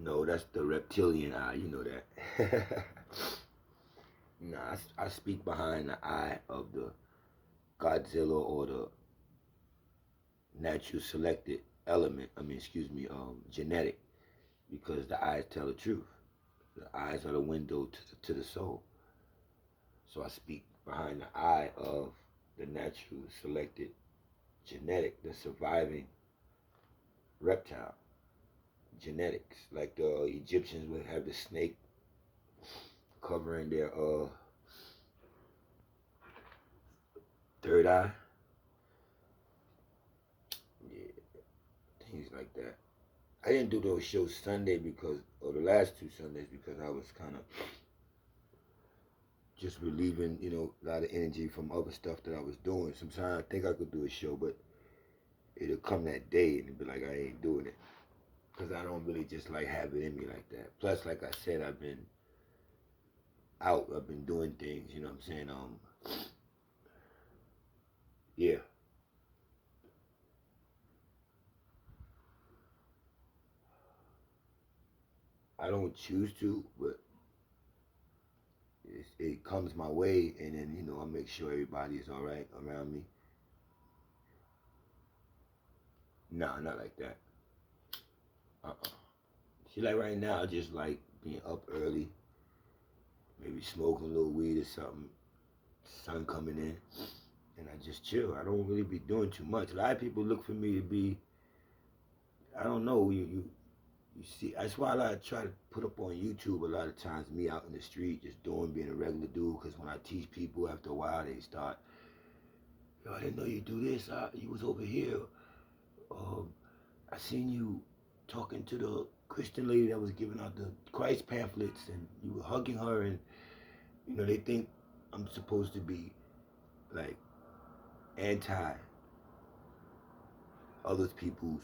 No, that's the reptilian eye. You know that. Nah, I speak behind the eye of the Godzilla or the natural selected element. I mean, excuse me, genetic, because the eyes tell the truth. The eyes are the window to the soul. So I speak behind the eye of the natural selected genetic, the surviving reptile genetics. Like the Egyptians would have the snake covering their third eye. Yeah, things like that. I didn't do those shows Sunday because, or the last two Sundays, because I was kind of just relieving, a lot of energy from other stuff that I was doing. Sometimes I think I could do a show, but it'll come that day and it'll be like I ain't doing it because I don't really just like have it in me like that. Plus, like I said, I've been out. I've been doing things. You know what I'm saying? Yeah. I don't choose to, but it comes my way, and then I make sure everybody is all right around me. Nah, not like that. See, like right now, I just like being up early, maybe smoking a little weed or something. Sun coming in, and I just chill. I don't really be doing too much. A lot of people look for me to be, I don't know, you see, that's why I try to put up on YouTube a lot of times, me out in the street, just being a regular dude, because when I teach people, after a while, they start, yo, I didn't know you do this, you was over here, um, I seen you talking to the Christian lady that was giving out the Christ pamphlets, and you were hugging her, and, they think I'm supposed to be, like, anti other people's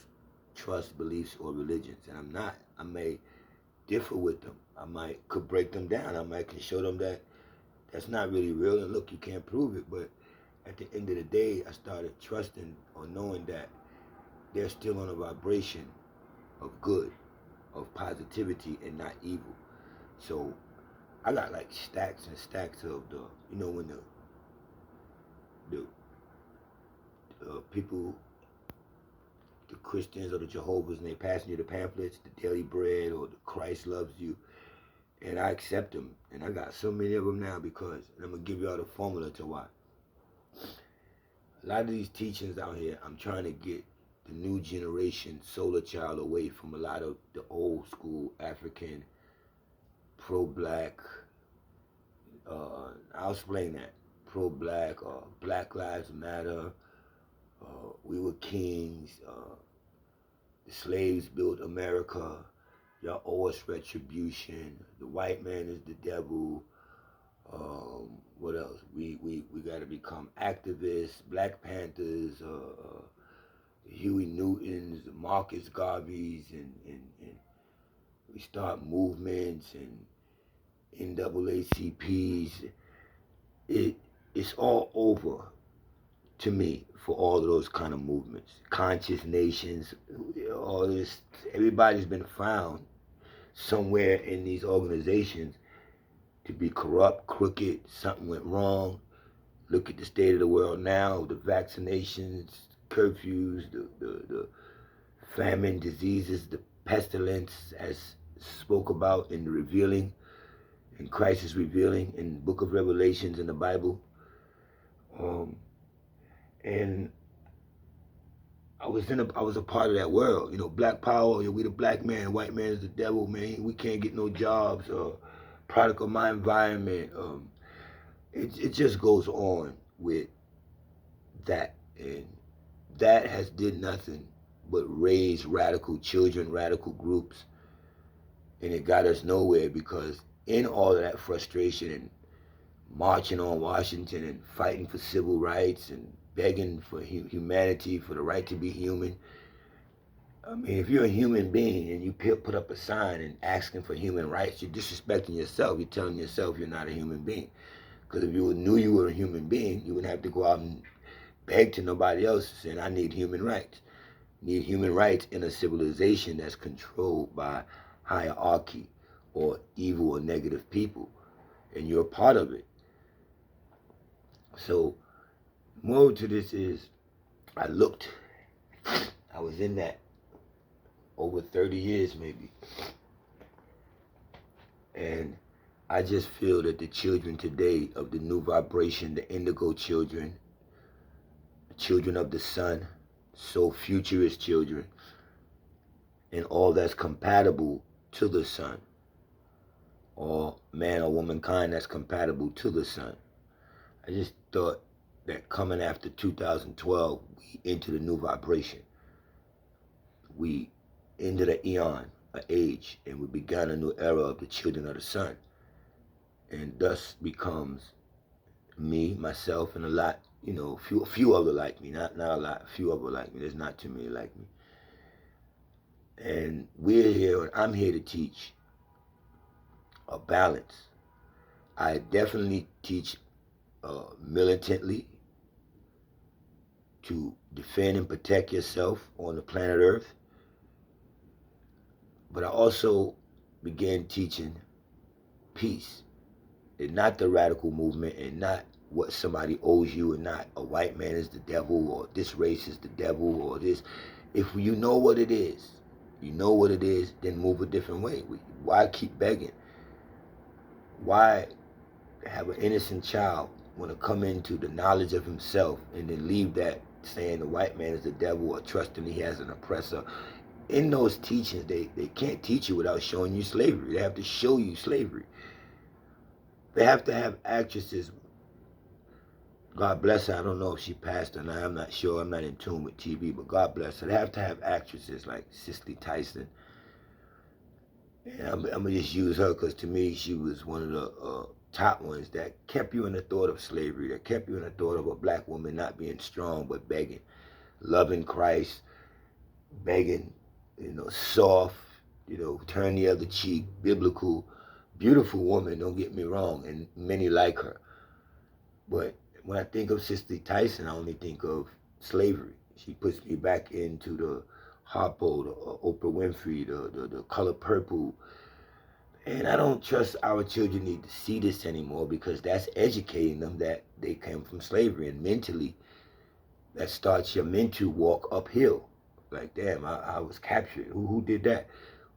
trust, beliefs, or religions, and I'm not. I may differ with them. I might could break them down. I might can show them that that's not really real, and look, you can't prove it. But at the end of the day, I started trusting or knowing that they're still on a vibration of good, of positivity, and not evil. So I got like stacks and stacks of when the people, the Christians or the Jehovah's, and they passing you the pamphlets, the Daily Bread or the Christ Loves You, and I accept them. And I got so many of them now because, and I'm gonna give y'all the formula to why. A lot of these teachings out here, I'm trying to get the new generation solar child away from a lot of the old school African pro-black. I'll explain that. Pro-black, Black Lives Matter. We were kings. The slaves built America. Y'all owe us retribution. The white man is the devil. What else? We got to become activists, Black Panthers, the Huey Newtons, the Marcus Garveys, and we start movements and NAACPs. It's all over to me for all of those kind of movements. Conscious nations, all this, everybody's been found somewhere in these organizations to be corrupt, crooked, something went wrong. Look at the state of the world now, the vaccinations, curfews, the famine, diseases, the pestilence, as spoke about in the revealing, in Christ is revealing, in the book of Revelations in the Bible. And I was a part of that world. Black power, we the black man, white man is the devil, man. We can't get no jobs, product of my environment. It just goes on with that, and that has did nothing but raise radical children, radical groups, and it got us nowhere because in all of that frustration and marching on Washington and fighting for civil rights and begging for humanity, for the right to be human. I mean, if you're a human being and you put up a sign and asking for human rights, you're disrespecting yourself. You're telling yourself you're not a human being. Because if you knew you were a human being, you wouldn't have to go out and beg to nobody else saying, I need human rights. Need human rights in a civilization that's controlled by hierarchy or evil or negative people, and you're a part of it. So, moral to this is, I was in that over 30 years maybe, and I just feel that the children today of the new vibration, the indigo children, the children of the sun, so futurist children, and all that's compatible to the sun, or man or womankind that's compatible to the sun. I just thought that coming after 2012, we into the new vibration. We into the eon, an age, and we began a new era of the children of the sun. And thus becomes me, myself, and a lot, a few other like me, not a lot, a few other like me. There's not too many like me. And we're here, and I'm here to teach a balance. I definitely teach militantly to defend and protect yourself on the planet Earth. But I also began teaching peace, and not the radical movement, and not what somebody owes you, and not a white man is the devil, or this race is the devil, or this. If you know what it is, then move a different way. Why keep begging? Why have an innocent child want to come into the knowledge of himself and then leave that saying the white man is the devil, or trusting he has an oppressor? In those teachings, they can't teach you without showing you slavery. They have to show you slavery. They have to have actresses. God bless her. I don't know if she passed or not. I'm not sure. I'm not in tune with TV, but God bless her. They have to have actresses like Cicely Tyson. And I'm going to just use her because to me, she was one of the top ones that kept you in the thought of slavery, that kept you in the thought of a black woman not being strong but begging, loving Christ, begging, soft, turn the other cheek, biblical, beautiful woman, don't get me wrong, and many like her. But when I think of Cicely Tyson, I only think of slavery. She puts me back into the Harpo, the Oprah Winfrey, the Color Purple. And I don't trust our children need to see this anymore, because that's educating them that they came from slavery. And mentally, that starts your mental walk uphill. Like, damn, I was captured. Who did that?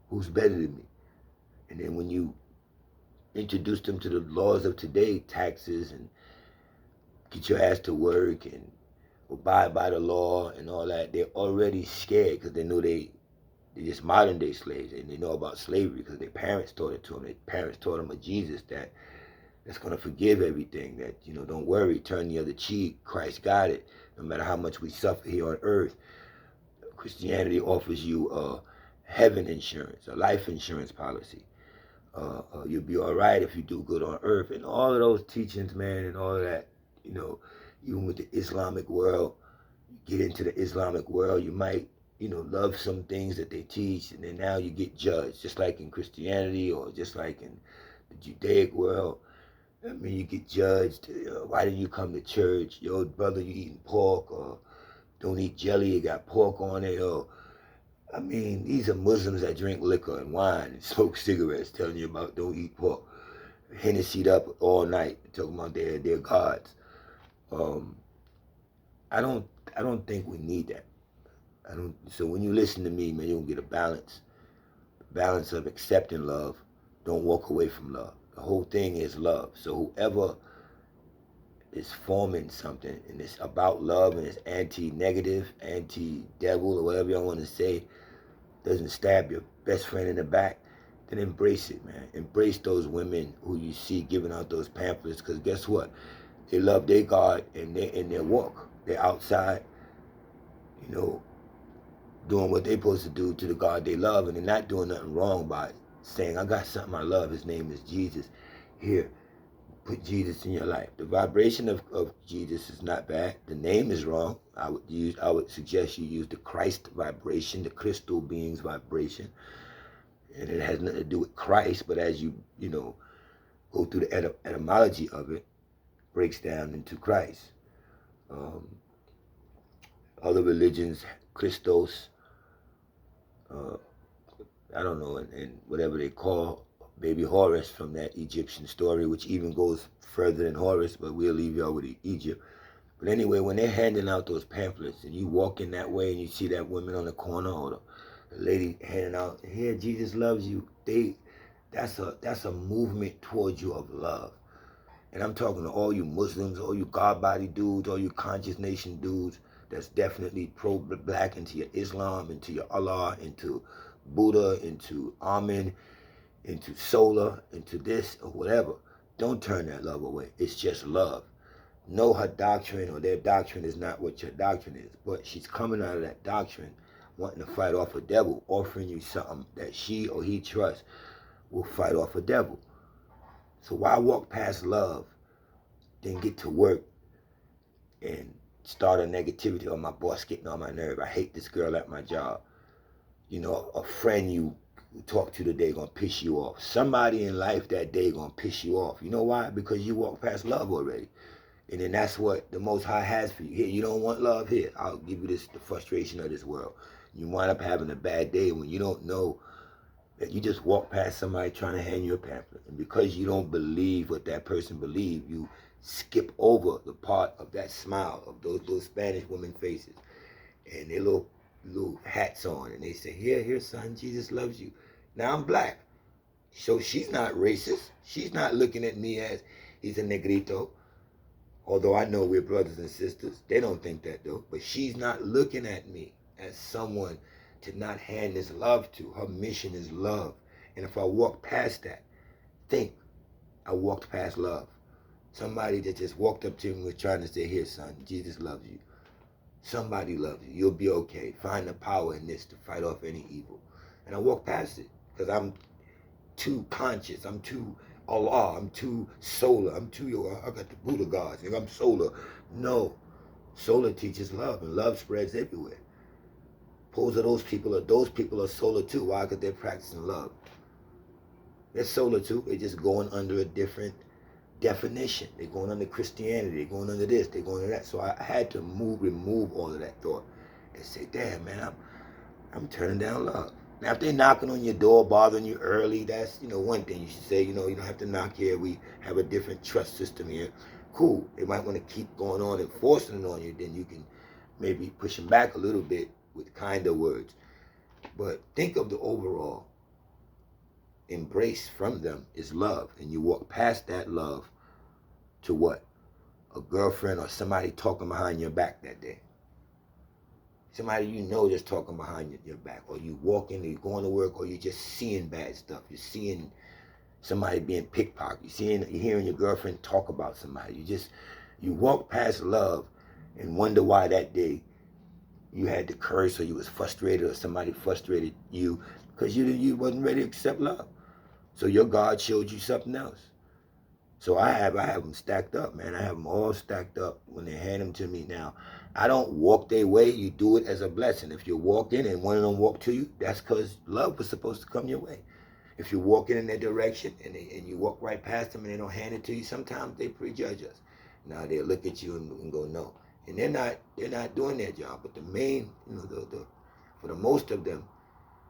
Who's better than me? And then when you introduce them to the laws of today, taxes, and get your ass to work and abide by the law and all that, they're already scared because they know they're just modern day slaves, and they know about slavery because their parents taught it to them. Their parents taught them of Jesus that's going to forgive everything, that, don't worry, turn the other cheek, Christ got it. No matter how much we suffer here on earth, Christianity offers you a heaven insurance, a life insurance policy. You'll be all right if you do good on earth. And all of those teachings, man, and all of that, even with the Islamic world, you get into the Islamic world, you might, love some things that they teach, and then now you get judged, just like in Christianity or just like in the Judaic world. I mean, you get judged. Why didn't you come to church? Yo, brother, you eating pork, or don't eat jelly, it got pork on it, or I mean, these are Muslims that drink liquor and wine and smoke cigarettes, telling you about don't eat pork. Hennessy'd up all night, talking about their gods. I don't think we need that. I don't. So when you listen to me, man, you'll get a balance of accepting love. Don't walk away from love. The whole thing is love. So whoever is forming something and it's about love and it's anti-negative, anti-devil, or whatever y'all want to say, doesn't stab your best friend in the back, then embrace it, man. Embrace those women who you see giving out those pamphlets, because guess what? They love their God and they're in their walk. They're outside, doing what they're supposed to do to the God they love, and they're not doing nothing wrong by saying, I got something I love. His name is Jesus. Here, put Jesus in your life. The vibration of Jesus is not bad. The name is wrong. I would suggest you use the Christ vibration, the crystal beings vibration. And it has nothing to do with Christ, but as you go through the etymology of it, breaks down into Christ. Other religions, Christos, I don't know, and whatever they call baby Horus from that Egyptian story, which even goes further than Horus, but we'll leave y'all with Egypt. But anyway, when they're handing out those pamphlets and you walk in that way and you see that woman on the corner or the lady handing out, here, Jesus loves you, that's a movement towards you of love. And I'm talking to all you Muslims, all you God body dudes, all you conscious nation dudes that's definitely pro-black, into your Islam, into your Allah, into Buddha, into Amen, into solar, into this or whatever. Don't turn that love away. It's just love. Know her doctrine or their doctrine is not what your doctrine is, but she's coming out of that doctrine wanting to fight off a devil, offering you something that she or he trusts will fight off a devil. So why walk past love, then get to work and start a negativity, or my boss getting on my nerve, I hate this girl at my job. You know, a friend you talk to today gonna piss you off. Somebody in life that day gonna piss you off. You know why? Because you walk past love already. And then that's what the Most High has for you. Here, you don't want love? Here, I'll give you this, the frustration of this world. You wind up having a bad day when you don't know that you just walk past somebody trying to hand you a pamphlet. And because you don't believe what that person believes, you skip over the part of that smile of those little Spanish women faces and their little hats on. And they say, here, son, Jesus loves you. Now I'm black. So she's not racist. She's not looking at me as he's a negrito. Although I know we're brothers and sisters. They don't think that though. But she's not looking at me as someone to not hand this love to. Her mission is love. And if I walk past that, think I walked past love. Somebody that just walked up to me was trying to say, here, son, Jesus loves you. Somebody loves you. You'll be okay. Find the power in this to fight off any evil. And I walk past it because I'm too conscious. I'm too Allah. I'm too solar. I got the Buddha gods. I'm solar. No. Solar teaches love, and love spreads everywhere. Those people are solar too. Why? Because they're practicing love. They're solar too. They're just going under a different definition. They're going under Christianity. They're going under this. They're going under that. So I had to remove all of that thought and say, damn, man, I'm turning down love. Now, if they're knocking on your door, bothering you early, that's, one thing you should say, you don't have to knock here. We have a different trust system here. Cool. They might want to keep going on and forcing it on you. Then you can maybe push them back a little bit with kinder words. But think of the overall embrace from them is love. And you walk past that love to what? A girlfriend or somebody talking behind your back that day. Somebody just talking behind your back. Or you walking, or you going to work, or you're just seeing bad stuff. You're seeing somebody being pickpocketed. You're hearing your girlfriend talk about somebody. You walk past love and wonder why that day you had to curse, or you was frustrated, or somebody frustrated you because you wasn't ready to accept love. So your God showed you something else. So I have them stacked up, man. I have them all stacked up when they hand them to me. Now, I don't walk their way. You do it as a blessing. If you're walking and one of them walk to you, that's because love was supposed to come your way. If you're walking in their direction and you walk right past them and they don't hand it to you, sometimes they prejudge us. Now they'll look at you and go, no. And they're not doing their job. But the main, for the most of them,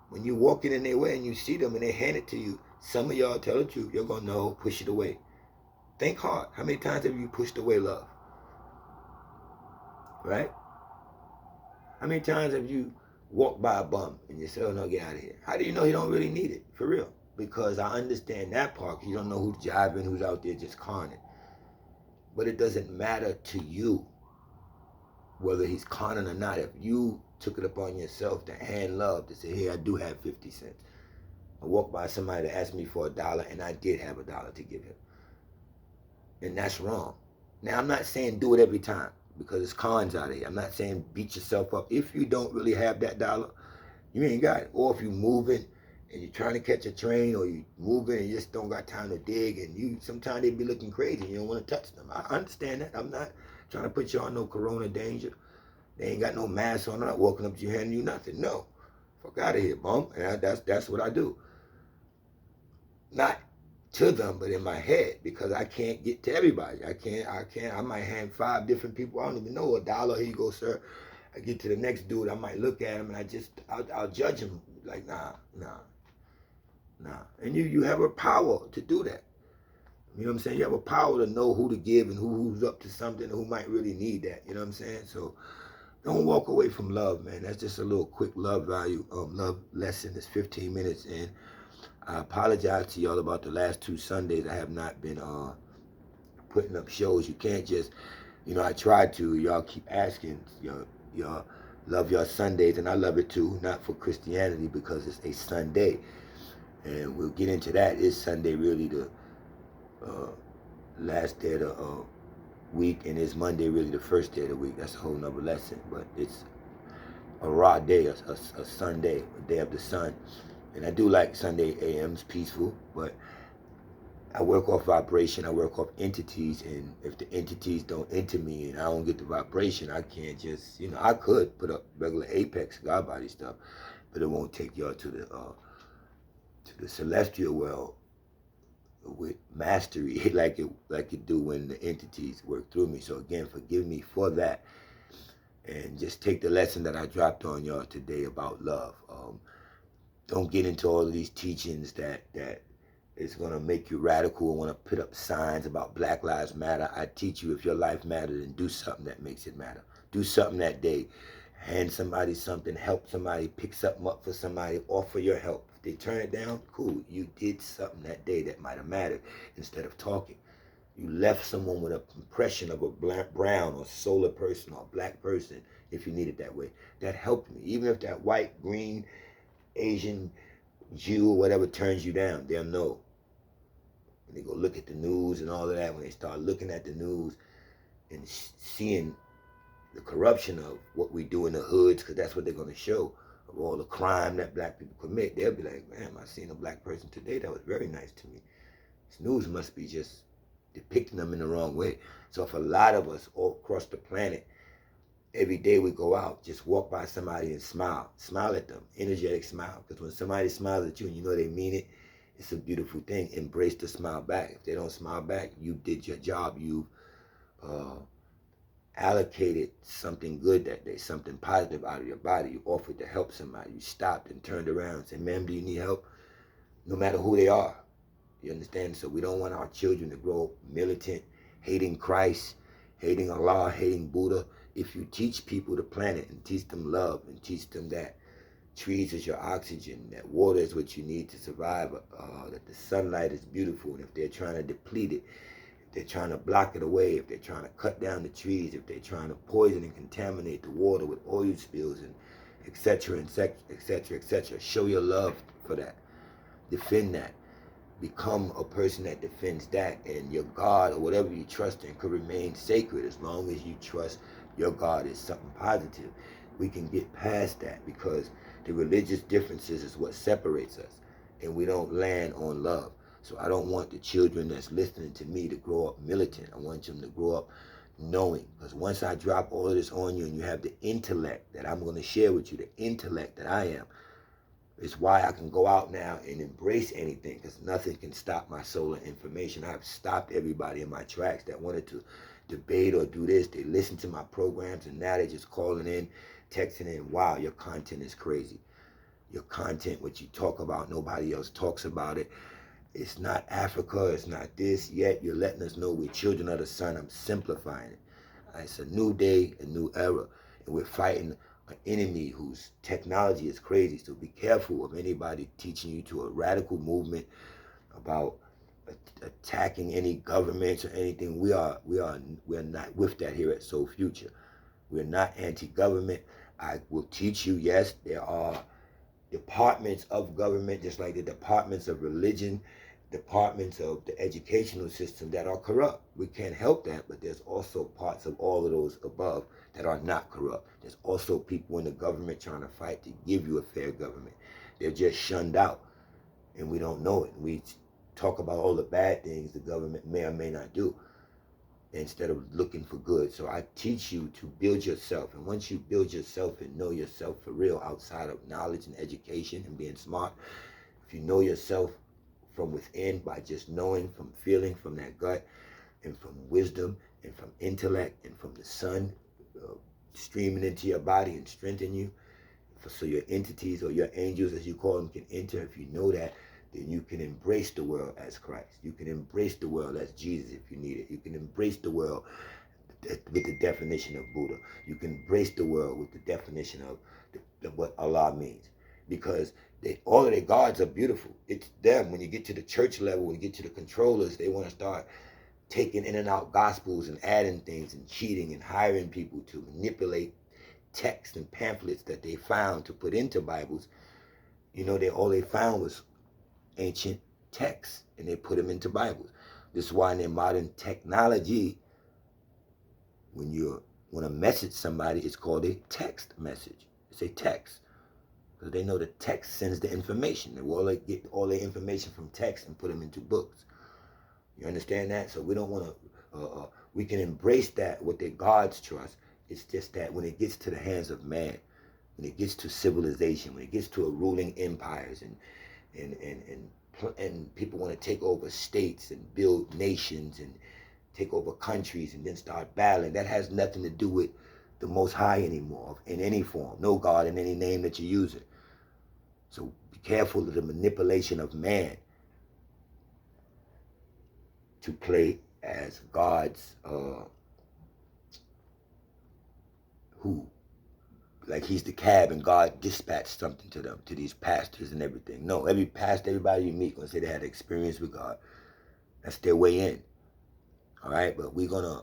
when you're walking in their way and you see them and they hand it to you, some of y'all tell the truth, you're going to know, push it away. Think hard. How many times have you pushed away love? Right? How many times have you walked by a bum and you say, oh no, get out of here? How do you know he don't really need it? For real. Because I understand that part. You don't know who's jiving, who's out there just conning. But it doesn't matter to you whether he's conning or not. If you took it upon yourself to hand love, to say, hey, I do have 50 cents. I walked by somebody that asked me for $1 and I did have $1 to give him. And that's wrong. Now, I'm not saying do it every time because it's cons out here. I'm not saying beat yourself up. If you don't really have that $1, you ain't got it. Or if you're moving and you're trying to catch a train, or you're moving and you just don't got time to dig, and sometimes they be looking crazy and you don't want to touch them. I understand that. I'm not trying to put you on no corona danger. They ain't got no mask on. I'm not walking up to you handing you nothing. No. Fuck out of here, bum. And that's what I do. Not to them, but in my head, because I can't get to everybody. I might hand 5 different people. I don't even know $1. Here you go, sir. I get to the next dude. I might look at him and I'll judge him like, nah. Nah. And you have a power to do that. You know what I'm saying? You have a power to know who to give and who's up to something, who might really need that. You know what I'm saying? So don't walk away from love, man. That's just a little quick love value, love lesson. It's 15 minutes, and I apologize to y'all about the last 2 Sundays. I have not been putting up shows. You can't just, I tried to. Y'all keep asking. Y'all love your Sundays, and I love it too. Not for Christianity, because it's a Sunday, and we'll get into that. Is Sunday really the uh, last day of the week, and is Monday really the first day of the week? That's a whole nother lesson. But it's a raw day, a Sunday, a day of the sun. And I do like Sunday AMs, peaceful, but I work off vibration, I work off entities, and if the entities don't enter me and I don't get the vibration, I can't just, I could put up regular Apex God body stuff, but it won't take y'all to the celestial world with mastery like it do when the entities work through me. So again, forgive me for that, and just take the lesson that I dropped on y'all today about love. Don't get into all of these teachings that is going to make you radical and want to put up signs about Black Lives Matter. I teach you, if your life matters, then do something that makes it matter. Do something that day. Hand somebody something, help somebody, pick something up for somebody, offer your help. If they turn it down, cool. You did something that day that might have mattered instead of talking. You left someone with an impression of a brown or solar person or a black person, if you need it that way. That helped me. Even if that white, green, Asian, Jew, or whatever turns you down, they'll know. When they go look at the news and all of that, when they start looking at the news and seeing the corruption of what we do in the hoods, because that's what they're going to show, of all the crime that black people commit, they'll be like, man, I seen a black person today that was very nice to me. This news must be just depicting them in the wrong way. So if a lot of us all across the planet, every day we go out, just walk by somebody and smile. Smile at them, energetic smile. Because when somebody smiles at you and you know they mean it, it's a beautiful thing. Embrace the smile back. If they don't smile back, you did your job. You allocated something good that day, something positive out of your body. You offered to help somebody. You stopped and turned around and said, ma'am, do you need help? No matter who they are. You understand? So we don't want our children to grow up militant, hating Christ, hating Allah, hating Buddha. If you teach people the planet and teach them love and teach them that trees is your oxygen, that water is what you need to survive, that the sunlight is beautiful, and if they're trying to deplete it, if they're trying to block it away, if they're trying to cut down the trees, if they're trying to poison and contaminate the water with oil spills and etc., etc., etc., show your love for that. Defend that. Become a person that defends that, and your God or whatever you trust in could remain sacred as long as you trust your God is something positive. We can get past that, because the religious differences is what separates us, and we don't land on love. So I don't want the children that's listening to me to grow up militant. I want them to grow up knowing, because once I drop all of this on you and you have the intellect that I'm going to share with you, the intellect that I am, it's why I can go out now and embrace anything, because nothing can stop my solar information. I've stopped everybody in my tracks that wanted to debate or do this. They listen to my programs, and now they're just calling in, texting in, wow, your content is crazy. Your content, what you talk about, nobody else talks about it. It's not Africa, it's not this, yet you're letting us know we're children of the sun. I'm simplifying it. It's a new day, a new era, and we're fighting an enemy whose technology is crazy. So be careful of anybody teaching you to a radical movement about attacking any governments or anything. We're not with that here at Soul Future. We're not anti-government. I will teach you, yes, there are departments of government, just like the departments of religion, departments of the educational system that are corrupt. We can't help that, but there's also parts of all of those above that are not corrupt. There's also people in the government trying to fight to give you a fair government. They're just shunned out, and we don't know it. We talk about all the bad things the government may or may not do, instead of looking for good. So I teach you to build yourself. And once you build yourself and know yourself for real, outside of knowledge and education and being smart, if you know yourself from within by just knowing, from feeling, from that gut, and from wisdom, and from intellect, and from the sun streaming into your body and strengthen you, so your entities or your angels, as you call them, can enter. If you know that, then you can embrace the world as Christ. You can embrace the world as Jesus if you need it. You can embrace the world with the definition of Buddha. You can embrace the world with the definition of what Allah means. Because all of their gods are beautiful. It's them. When you get to the church level, when you get to the controllers, they want to start taking in and out gospels and adding things and cheating and hiring people to manipulate texts and pamphlets that they found to put into Bibles. You know, all they found was ancient texts, and they put them into Bibles. This is why in their modern technology, when you want to message somebody, it's called a text message. It's a text. Because they know the text sends the information. They will get all their information from text and put them into books. You understand that? So we don't want to, we can embrace that with their God's trust. It's just that when it gets to the hands of man, when it gets to civilization, when it gets to a ruling empires and people want to take over states and build nations and take over countries and then start battling, that has nothing to do with the Most High anymore in any form. No God in any name that you're using. So be careful of the manipulation of man to play as God's like he's the cab and God dispatched something to them, to these pastors and everything. No, every pastor, everybody you meet gonna say they had experience with God. That's their way in. All right, but we're gonna,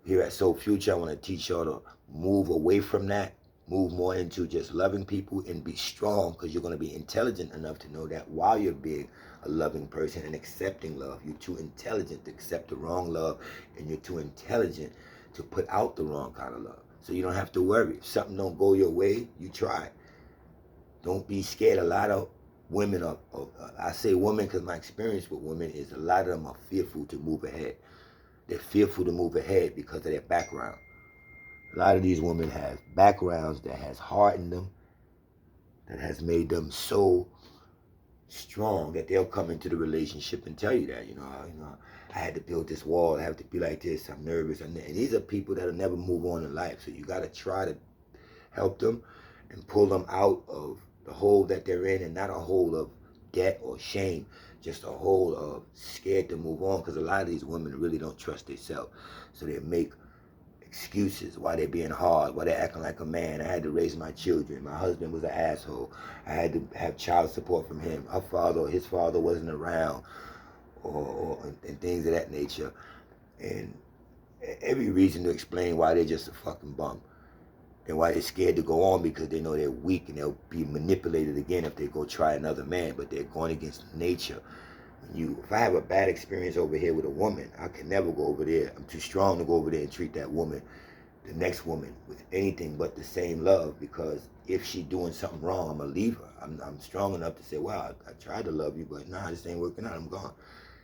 here at Soul Future, I wanna teach y'all to move away from that, move more into just loving people and be strong, because you're gonna be intelligent enough to know that while you're being a loving person and accepting love, you're too intelligent to accept the wrong love, and you're too intelligent to put out the wrong kind of love. So you don't have to worry. If something don't go your way, you try. Don't be scared. A lot of women are, I say women because my experience with women is a lot of them are fearful to move ahead. They're fearful to move ahead because of their background. A lot of these women have backgrounds that has hardened them, that has made them so strong that they'll come into the relationship and tell you that, I had to build this wall, I have to be like this, I'm nervous. And these are people that'll never move on in life. So you got to try to help them and pull them out of the hole that they're in, and not a hole of debt or shame, just a hole of scared to move on, because a lot of these women really don't trust themselves. So they make excuses why they're being hard, why they're acting like a man. I had to raise my children. My husband was an asshole. I had to have child support from him. Her father or his father wasn't around, and things of that nature. And every reason to explain why they're just a fucking bum. And why they're scared to go on, because they know they're weak and they'll be manipulated again if they go try another man. But they're going against nature. If I have a bad experience over here with a woman, I can never go over there. I'm too strong to go over there and treat that woman, the next woman, with anything but the same love, because if she's doing something wrong, I'm gonna leave her. I'm strong enough to say, wow, I tried to love you, but nah, this ain't working out, I'm gone.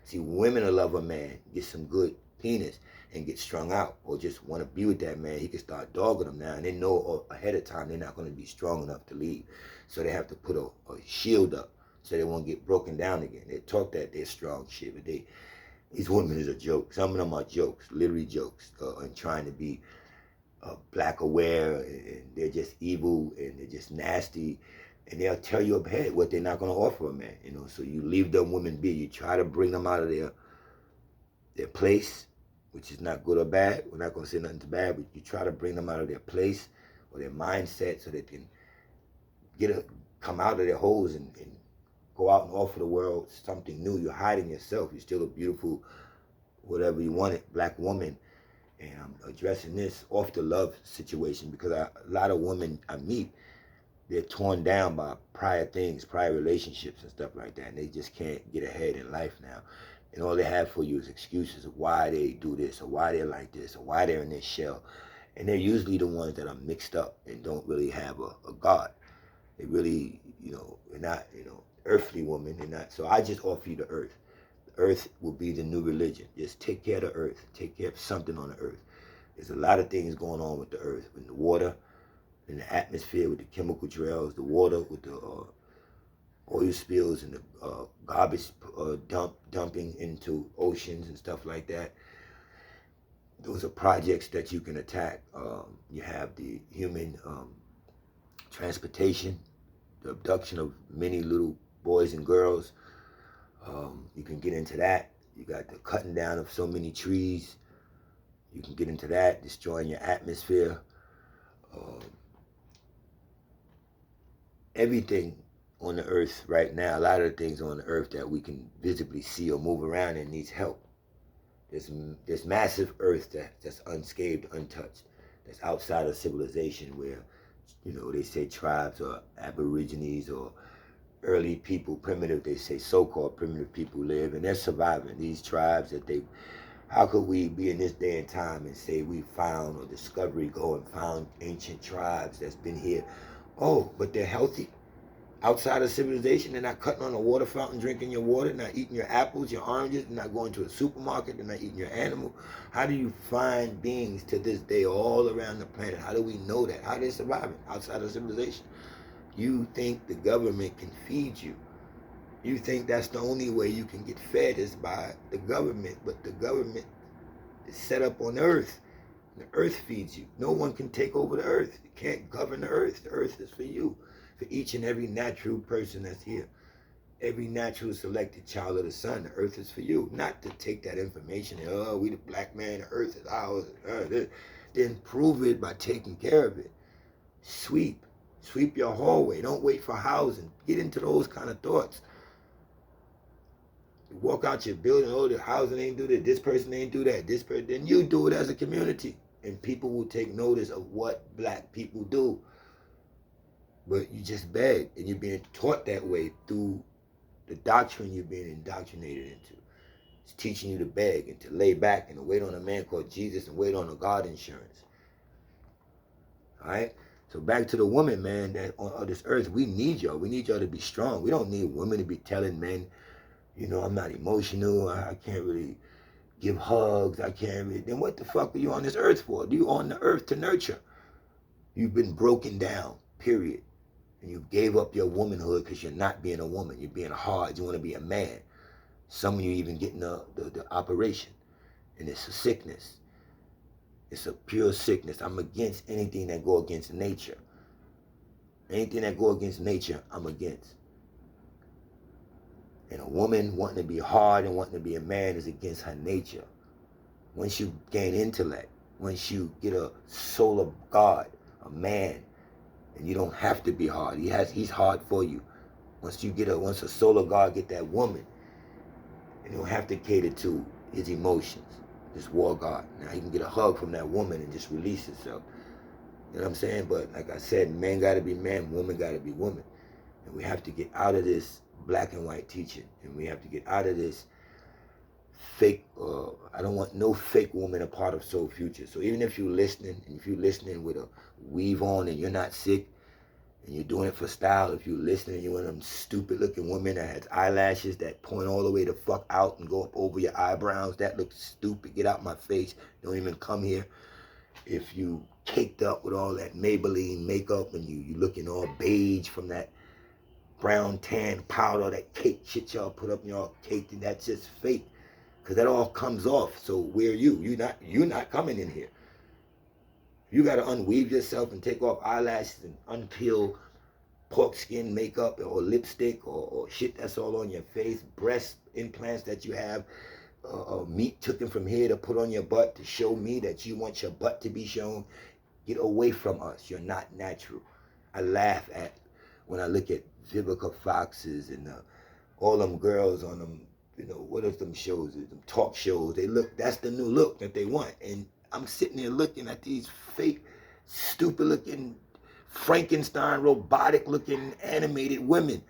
See, women will love a man, get some good penis, and get strung out, or just want to be with that man. He can start dogging them now, and they know ahead of time they're not going to be strong enough to leave. So they have to put a shield up so they won't get broken down again. They talk that they're strong shit, but these women is a joke. Some of them are jokes, literally jokes, and trying to be black aware, and they're just evil, and they're just nasty, and they'll tell you ahead what they're not going to offer a man. So you leave them women be. You try to bring them out of their place, which is not good or bad. We're not going to say nothing's bad, but you try to bring them out of their place or their mindset so they can come out of their holes and go out and offer the world something new. You're hiding yourself. You're still a beautiful, whatever you want it, black woman. And I'm addressing this off the love situation, because a lot of women I meet, they're torn down by prior things, prior relationships and stuff like that, and they just can't get ahead in life now. And all they have for you is excuses of why they do this, or why they're like this, or why they're in this shell. And they're usually the ones that are mixed up and don't really have a God. They really, they're not, earthly women. They're not. So I just offer you the earth. The earth will be the new religion. Just take care of the earth. Take care of something on the earth. There's a lot of things going on with the earth, with the water, in the atmosphere, with the chemical trails, the water, with the oil spills and the garbage dumping into oceans and stuff like that. Those are projects that you can attack. You have the human transportation, the abduction of many little boys and girls. You can get into that. You got the cutting down of so many trees. You can get into that, destroying your atmosphere. Um, Everything on the earth right now, a lot of the things on the earth that we can visibly see or move around in needs help. There's massive earth that's unscathed, untouched, that's outside of civilization where, they say tribes or aborigines or early people, primitive, they say so-called primitive people live, and they're surviving. These tribes how could we be in this day and time and say we found or discovery go and found ancient tribes that's been here? Oh, but they're healthy. Outside of civilization, they're not cutting on a water fountain, drinking your water, not eating your apples, your oranges, they're not going to a supermarket, they're not eating your animal. How do you find beings to this day all around the planet? How do we know that? How are they surviving outside of civilization? You think the government can feed you. You think that's the only way you can get fed is by the government, but the government is set up on earth. The earth feeds you. No one can take over the earth. You can't govern the earth. The earth is for you, for each and every natural person that's here. Every natural selected child of the sun, the earth is for you. Not to take that information, we the black man, the earth is ours. Then prove it by taking care of it. Sweep your hallway. Don't wait for housing. Get into those kind of thoughts. You walk out your building, oh, the housing ain't do that, this person ain't do that, this person, then you do it as a community. And people will take notice of what black people do. But you just beg, and you're being taught that way through the doctrine you're being indoctrinated into. It's teaching you to beg and to lay back and to wait on a man called Jesus and wait on a God insurance. All right? So back to the woman, man, that on this earth, we need y'all. We need y'all to be strong. We don't need women to be telling men, I'm not emotional. I can't really give hugs. I can't really. Then what the fuck are you on this earth for? You on the earth to nurture. You've been broken down, period. And you gave up your womanhood because you're not being a woman. You're being hard. You want to be a man. Some of you even getting the operation. And it's a sickness. It's a pure sickness. I'm against anything that go against nature. Anything that go against nature, I'm against. And a woman wanting to be hard and wanting to be a man is against her nature. Once you gain intellect, once you get a soul of God, a man, and you don't have to be hard. He's hard for you. Once a soul of God get that woman, and you don't have to cater to his emotions. Just war God. Now he can get a hug from that woman and just release himself. You know what I'm saying? But like I said, man gotta be man, woman gotta be woman. And we have to get out of this black and white teaching. And we have to get out of this fake, I don't want no fake woman a part of Soul Future. So even if you're listening, and if you're listening with a weave on and you're not sick, and you're doing it for style, if you're listening, you're one of them stupid looking women that has eyelashes that point all the way the fuck out and go up over your eyebrows, that looks stupid, get out my face, don't even come here. If you caked up with all that Maybelline makeup and you looking all beige from that brown tan powder, that cake shit y'all put up in y'all cake, and that's just fake. Because that all comes off. So where are you? You're not coming in here. You got to unweave yourself and take off eyelashes and unpeel pork skin makeup or lipstick or shit that's all on your face, breast implants that you have, meat taken from here to put on your butt to show me that you want your butt to be shown. Get away from us. You're not natural. I laugh at when I look at Vivica Fox's and all them girls on them, what are them shows, them talk shows. That's the new look that they want. And I'm sitting there looking at these fake, stupid looking, Frankenstein, robotic looking animated women.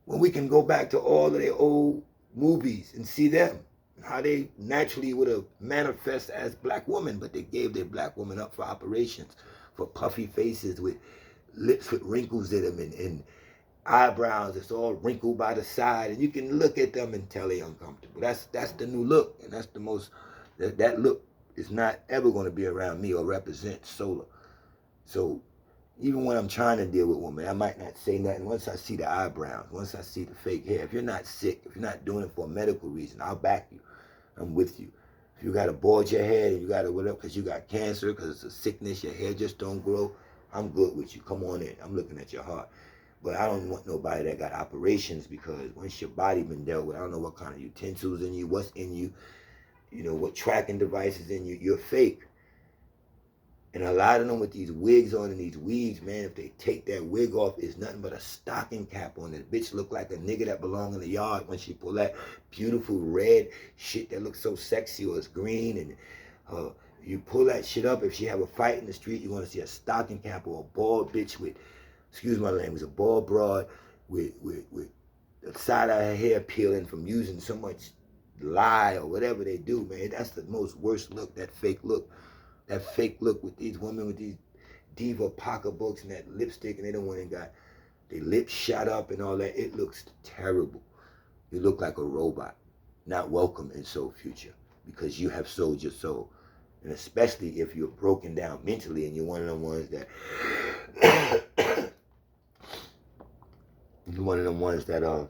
When we can go back to all of their old movies and see them, how they naturally would have manifest as black women, but they gave their black woman up for operations, for puffy faces with lips with wrinkles in them and eyebrows that's all wrinkled by the side, and you can look at them and tell they're uncomfortable. That's the new look, and that's the most, that look is not ever going to be around me or represent solar. So even when I'm trying to deal with women, I might not say nothing once I see the eyebrows, once I see the fake hair. If you're not sick, if you're not doing it for a medical reason, I'll back you. I'm with you. If you got to bulge your head and you got to whatever because you got cancer, because it's a sickness, your hair just don't grow, I'm good with you. Come on in. I'm looking at your heart. But I don't want nobody that got operations, because once your body been dealt with, I don't know what kind of utensils in you, what's in you, you know, what tracking devices in you, you're fake. And a lot of them with these wigs on and these weeds, man, if they take that wig off, it's nothing but a stocking cap on it. Bitch look like a nigga that belong in the yard when she pull that beautiful red shit that looks so sexy, or it's green. And you pull that shit up, if she have a fight in the street, you're going to see a stocking cap or a bald bitch with, excuse my language, a bald broad with the side of her hair peeling from using so much lye or whatever they do, man. That's the most worst look, that fake look. That fake look with these women with these diva pocketbooks and that lipstick, and they don't want to got their lips shot up and all that. It looks terrible. You look like a robot. Not welcome in Soul Future, because you have sold your soul. And especially if you're broken down mentally and you're one of the ones that you're one of the ones that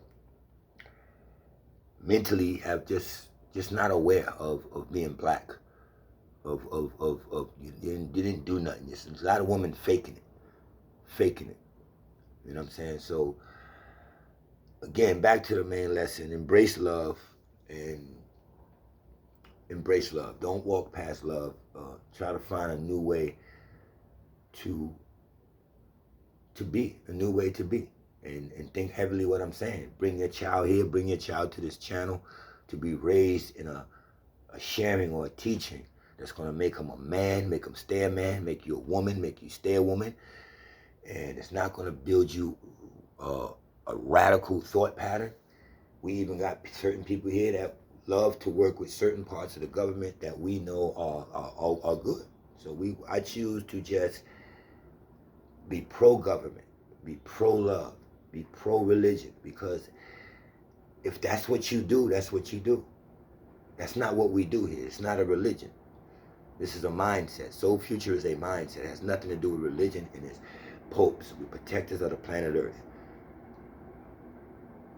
mentally have just not aware of being black. Of you didn't do nothing. There's a lot of women faking it. You know what I'm saying? So again, back to the main lesson: embrace love and embrace love. Don't walk past love. Try to find a new way to be, a new way to be, and think heavily what I'm saying. Bring your child here. Bring your child to this channel to be raised in a sharing or a teaching that's going to make him a man, make him stay a man, make you a woman, make you stay a woman. And it's not going to build you a radical thought pattern. We even got certain people here that love to work with certain parts of the government that we know are good. So I choose to just be pro-government, be pro-love, be pro-religion, because if that's what you do, that's what you do. That's not what we do here. It's not a religion. This is a mindset. Soul Future is a mindset. It has nothing to do with religion, and it's popes. We're protectors of the planet Earth.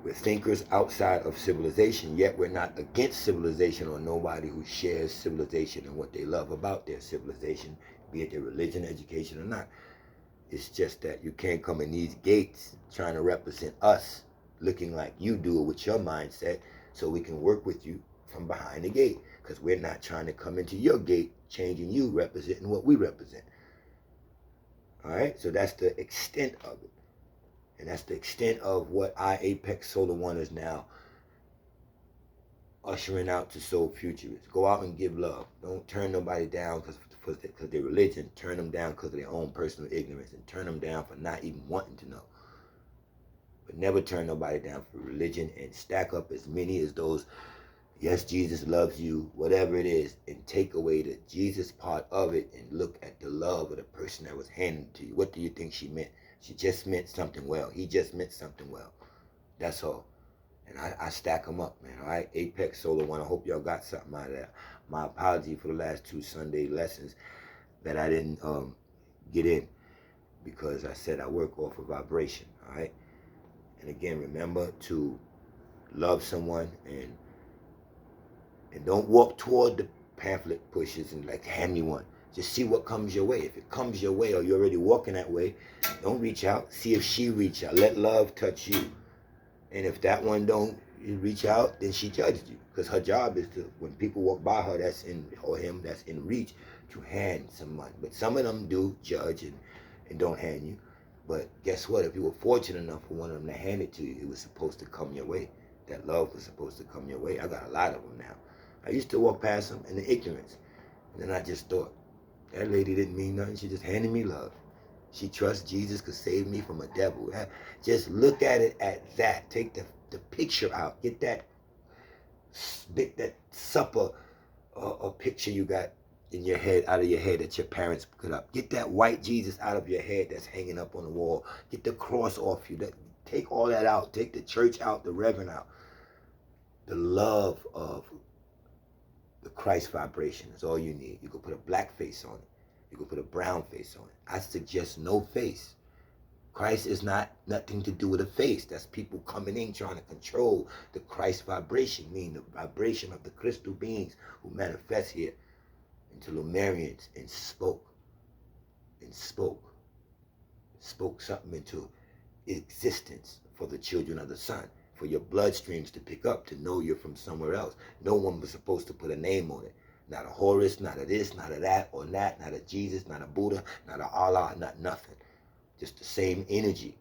We're thinkers outside of civilization, yet we're not against civilization or nobody who shares civilization and what they love about their civilization, be it their religion, education, or not. It's just that you can't come in these gates trying to represent us, looking like you do it with your mindset, so we can work with you from behind the gate, because we're not trying to come into your gate changing you, representing what we represent. All right, so that's the extent of it, and that's the extent of what Apex Solar One is now ushering out to Soul Futurists. Go out and give love. Don't turn nobody down because their religion. Turn them down because of their own personal ignorance, and turn them down for not even wanting to know. But never turn nobody down for religion, and stack up as many as those, yes, Jesus loves you, whatever it is, and take away the Jesus part of it and look at the love of the person that was handing it to you. What do you think she meant? She just meant something well. He just meant something well. That's all. And I stack them up, man, all right? Apex Solar One, I hope y'all got something out of that. My apology for the last 2 Sunday lessons that I didn't get in, because I said I work off of vibration, all right? And again, remember to love someone, and don't walk toward the pamphlet pushes and like, hand me one. Just see what comes your way. If it comes your way or you're already walking that way, don't reach out. See if she reach out. Let love touch you. And if that one don't reach out, then she judged you. Because her job is to, when people walk by her, that's in, or him, that's in reach, to hand someone. But some of them do judge and don't hand you. But guess what? If you were fortunate enough for one of them to hand it to you, it was supposed to come your way. That love was supposed to come your way. I got a lot of them now. I used to walk past them in the ignorance. And then I just thought, that lady didn't mean nothing. She just handed me love. She trusts Jesus could save me from a devil. Just look at it at that. Take the picture out. Get that supper a picture you got in your head, out of your head, that your parents put up. Get that white Jesus out of your head that's hanging up on the wall. Get the cross off you. Take all that out. Take the church out, the reverend out. The love of the Christ vibration is all you need. You can put a black face on it. You can put a brown face on it. I suggest no face. Christ is not nothing to do with a face. That's people coming in trying to control the Christ vibration, meaning the vibration of the crystal beings who manifest here into Lumerians, and spoke something into existence for the children of the sun, for your bloodstreams to pick up, to know you're from somewhere else. No one was supposed to put a name on it. Not a Horus, not a this, not a that, or that, not a Jesus, not a Buddha, not a Allah, not nothing. Just the same energy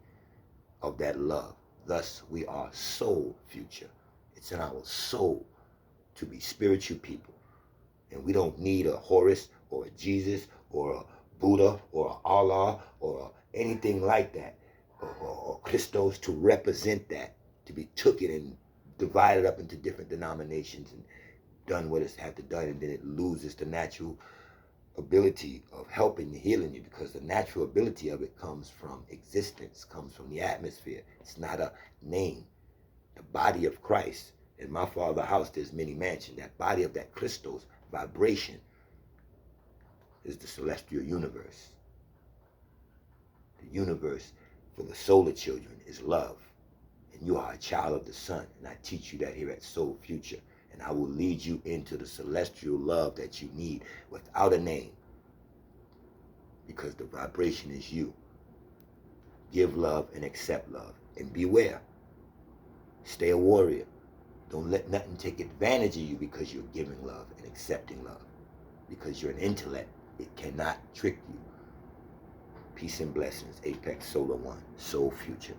of that love. Thus, we are soul future. It's in our soul to be spiritual people. And we don't need a Horus or a Jesus or a Buddha or a Allah or anything like that, or Christos to represent that, to be took it and divided up into different denominations and done what it's had to done, and then it loses the natural ability of helping and healing you, because the natural ability of it comes from existence, comes from the atmosphere. It's not a name. The body of Christ, in my Father's house there's many mansions. That body of that Christos vibration is the celestial universe. The universe for the solar children is love. And you are a child of the sun. And I teach you that here at Soul Future. And I will lead you into the celestial love that you need without a name. Because the vibration is you. Give love and accept love. And beware. Stay a warrior. Don't let nothing take advantage of you because you're giving love and accepting love. Because you're an intellect. It cannot trick you. Peace and blessings. Apex Solar One. Soul Future.